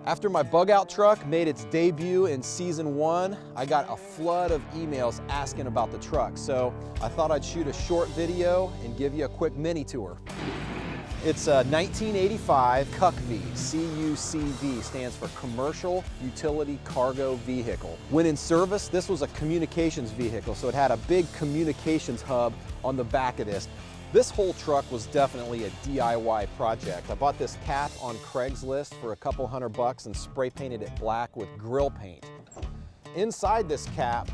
After my bug out truck made its debut in season 1, I got a flood of emails asking about the truck. So I thought I'd shoot a short video and give you a quick mini tour. It's a 1985 CUCV, C-U-C-V, stands for Commercial Utility Cargo Vehicle. When in service, this was a communications vehicle, so it had a big communications hub on the back of this. This whole truck was definitely a DIY project. I bought this cap on Craigslist for a couple $100 and spray painted it black with grill paint. Inside this cap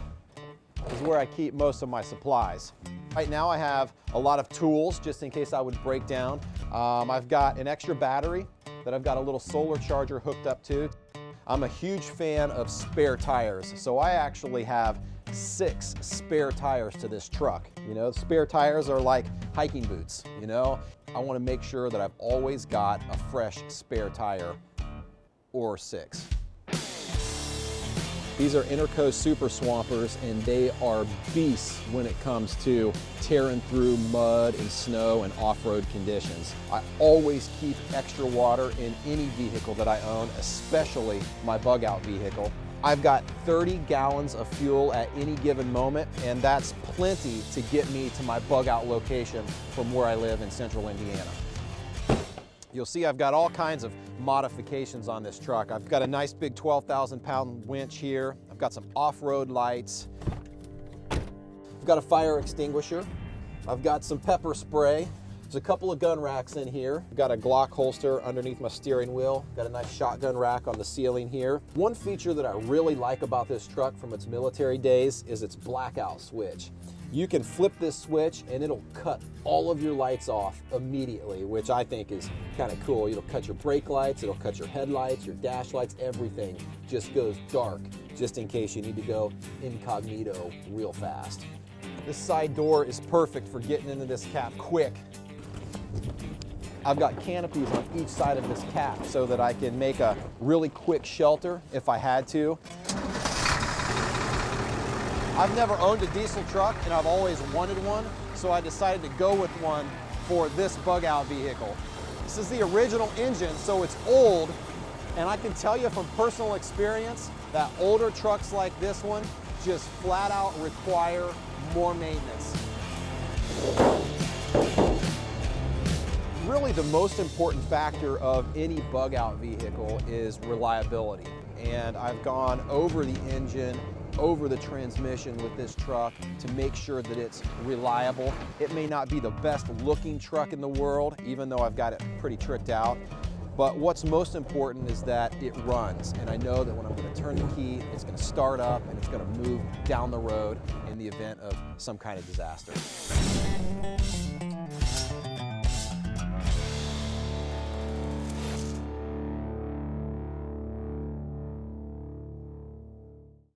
is where I keep most of my supplies. Right now I have a lot of tools just in case I would break down. I've got an extra battery that I've got a little solar charger hooked up to. I'm a huge fan of spare tires, so I actually have 6 spare tires to this truck. You know, spare tires are like hiking boots, you know? I want to make sure that I've always got a fresh spare tire or 6. These are Interco Super Swampers, and they are beasts when it comes to tearing through mud and snow and off-road conditions. I always keep extra water in any vehicle that I own, especially my bug out vehicle. I've got 30 gallons of fuel at any given moment, and that's plenty to get me to my bug out location from where I live in central Indiana. You'll see I've got all kinds of modifications on this truck. I've got a nice big 12,000 pound winch here. I've got some off-road lights. I've got a fire extinguisher. I've got some pepper spray. There's a couple of gun racks in here. I've got a Glock holster underneath my steering wheel. Got a nice shotgun rack on the ceiling here. One feature that I really like about this truck from its military days is its blackout switch. You can flip this switch and it'll cut all of your lights off immediately, which I think is kind of cool. It'll cut your brake lights, it'll cut your headlights, your dash lights, everything just goes dark, just in case you need to go incognito real fast. This side door is perfect for getting into this cap quick. I've got canopies on each side of this cap so that I can make a really quick shelter if I had to. I've never owned a diesel truck and I've always wanted one, so I decided to go with one for this bug out vehicle. This is the original engine, so it's old, and I can tell you from personal experience that older trucks like this one just flat out require more maintenance. Really, the most important factor of any bug out vehicle is reliability. And I've gone over the engine, over the transmission with this truck to make sure that it's reliable. It may not be the best looking truck in the world, even though I've got it pretty tricked out. But what's most important is that it runs. And I know that when I'm going to turn the key, it's going to start up and it's going to move down the road in the event of some kind of disaster.